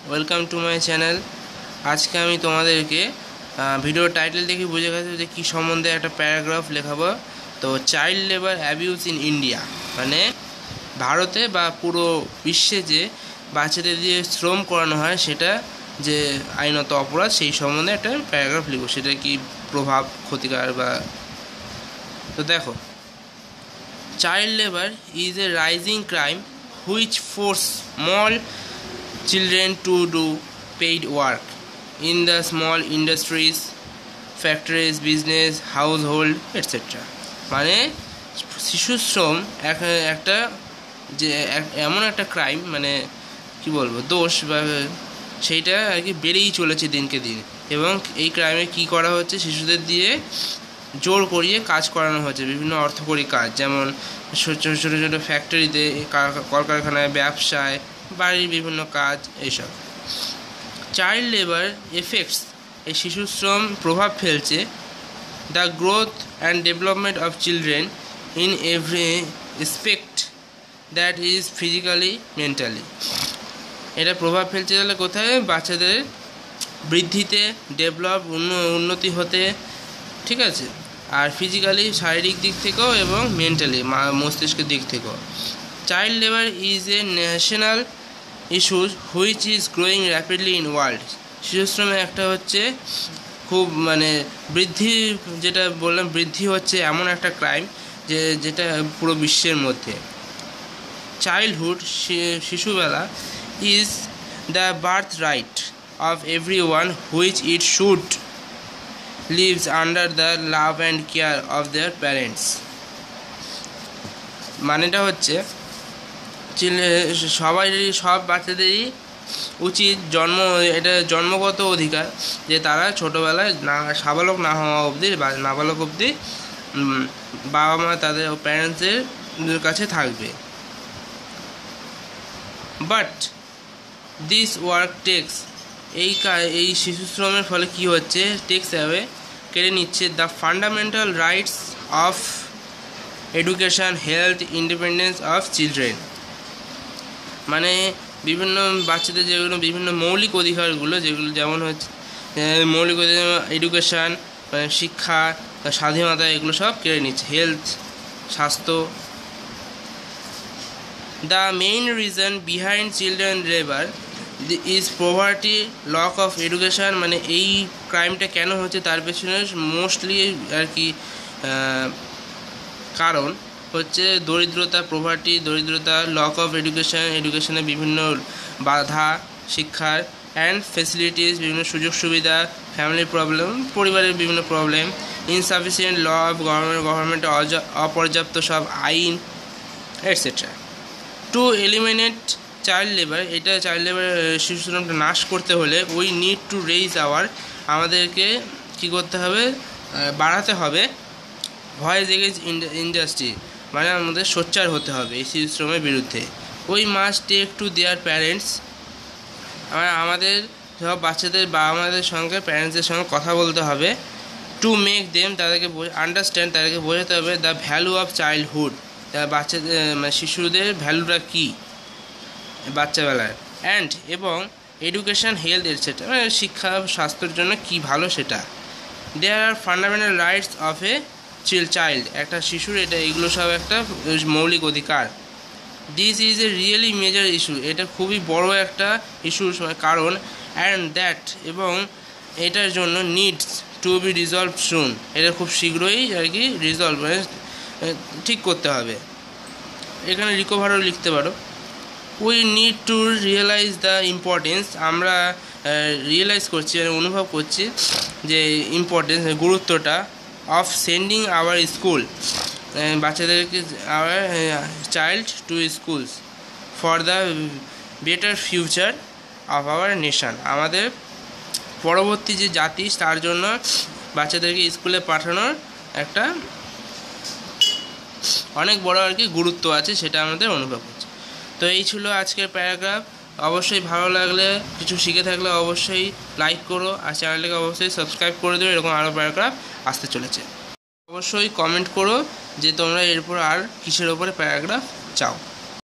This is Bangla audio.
Welcome to my channel. আজকে আমি তোমাদেরকে ভিডিওর টাইটেল দেখে বুঝে গেছো যে কী সম্বন্ধে একটা প্যারাগ্রাফ লেখাবো। তো child labour abuse in India, মানে ভারতে বা পুরো বিশ্বে যে বাচ্চাদের দিয়ে শ্রম করানো হয় সেটা যে আইনত অপরাধ, সেই সম্বন্ধে একটা প্যারাগ্রাফ লিখবো। সেটা কি প্রভাব, ক্ষতিকার বা। তো দেখো, child labor is a rising crime which force small children to do paid work in the small industries, factories, business, household, etc. মানে শিশু শ্রম একটা যে এমন একটা ক্রাইম, মানে কি বলবো, দোষ বা সেইটা আর কি বেড়েই চলেছে দিনকে দিন। এবং এই ক্রাইমে কি করা হচ্ছে, শিশুদের দিয়ে জোর করিয়ে কাজ করানো হচ্ছে, বিভিন্ন অর্থকরী কাজ, যেমন ছোটো ছোটো ফ্যাক্টরিতে, কলকারখানায়, ব্যবসায়, বাড়ির বিভিন্ন কাজ, এইসব। চাইল্ড লেবার এফেক্টস, এই শিশু শ্রম প্রভাব ফেলছে the growth and development of children in every respect that is physically, mentally. এটা প্রভাব ফেলছে তাহলে কোথায়? বাচ্চাদের বৃদ্ধিতে, উন্নতি হতে, ঠিক আছে, আর ফিজিক্যালি, শারীরিক দিক থেকেও, এবং মেন্টালি, মস্তিষ্কের দিক থেকেও। Child labour is a national issues which is growing rapidly in world. শিশুশ্রমে একটা হচ্ছে খুব বৃদ্ধি, যেটা বললাম, বৃদ্ধি হচ্ছে এমন একটা ক্রাইম যেটা পুরো বিশ্বের মধ্যে। চাইল্ডহুড, শিশুবেলা, is the birth right of every one which it should lives under the love and care of their parents। মানেটা হচ্ছে সব বাচ্চাদেরই উচিত, এটা জন্মগত অধিকার যে তারা ছোটোবেলায় সাবালক না হওয়া অবধি বা নাবালক অবধি বাবা মা তাদের প্যারেন্টসের কাছে থাকবে। বাট দিস ওয়ার্ক টেক্স, এই শিশু শ্রমের ফলে কি হচ্ছে, টেক্স অ্যাওয়ে, কেড়ে নিচ্ছে the fundamental rights of education, health, independence of children. মানে বিভিন্ন বাচ্চাদের যেগুলো বিভিন্ন মৌলিক অধিকারগুলো, যেগুলো যেমন হচ্ছে মৌলিক অধিকার, এডুকেশান, শিক্ষা, স্বাধীনতা, এগুলো সব কেড়ে নিচ্ছে। হেলথ, স্বাস্থ্য। The main reason behind children labour is poverty, lock of education. মানে এই ক্রাইমটা কেন হচ্ছে তার পেছনে মোস্টলি আর কি কারণ হচ্ছে দরিদ্রতা, প্রভার্টি, দরিদ্রতা, লক অফ এডুকেশানের বিভিন্ন বাধা, শিক্ষার, অ্যান্ড ফেসিলিটিস, বিভিন্ন সুযোগ সুবিধা, ফ্যামিলি প্রবলেম, পরিবারের বিভিন্ন প্রবলেম, ইনসাফিসিয়েন্ট ল অফ গভর্নমেন্টের অপর্যাপ্ত সব আইন, etcetera. Two eliminate child labour, এটা চাইল্ড লেবার, শিশু শ্রমটা নাশ করতে হলে উই নিড টু রেইজ আমাদেরকে কী করতে হবে, বাড়াতে হবে ভয়েস এগেইনস্ট ইন্ডাস্ট্রি, মানে আমাদের সোচ্চার হতে হবে এই শিশু শ্রমের বিরুদ্ধে। We must take to their parents, আমাদের সব বাচ্চাদের বাবা মাদের সঙ্গে, প্যারেন্টসদের সঙ্গে কথা বলতে হবে। টু মেক দেম, তাদেরকে আন্ডারস্ট্যান্ড, তাদেরকে বোঝাতে হবে দ্য ভ্যালু অফ চাইল্ডহুড, বাচ্চাদের শিশুদের ভ্যালুটা কী বাচ্চাবেলার, অ্যান্ড এবং এডুকেশান, হেলথ, এটসেট্রা, মানে শিক্ষা, স্বাস্থ্যের জন্য কী ভালো সেটা। There are fundamental rights of a child, একটা শিশুর এইগুলো সব একটা মৌলিক অধিকার। This is a really major issue, এটা খুবই বড় একটা ইস্যুর কারণ। অ্যান্ড দ্যাট, এবং এটার জন্য নিডস টু বি রিজলভ সুন, এটা খুব শীঘ্রই আর কি রিজলভ, মানে ঠিক করতে হবে। এখানে রিকভারও লিখতে পারো। We need to realize the importance, আমরা রিয়েলাইজ করছি, অনুভব করছি যে ইম্পর্টেন্স, গুরুত্বটা, অফ সেন্ডিং আওয়ার স্কুল, বাচ্চাদেরকে, our child to schools for the better future of our nation, আমাদের পরবর্তী যে জাতি তার জন্য বাচ্চাদেরকে স্কুলে পাঠানোর একটা অনেক বড় আর কি গুরুত্ব আছে, সেটা আমাদের অনুভব করছে। তো এই ছিল আজকের প্যারাগ্রাফ। অবশ্যই ভালো লাগলে, কিছু শিখে থাকলে অবশ্যই লাইক করো, আর চ্যানেলটাকে অবশ্যই সাবস্ক্রাইব করে দেবে, এরকম আরও প্যারাগ্রাফ আসতে চলেছে। অবশ্যই কমেন্ট করো যে তোমরা এরপর আর কিসের ওপরে প্যারাগ্রাফ চাও।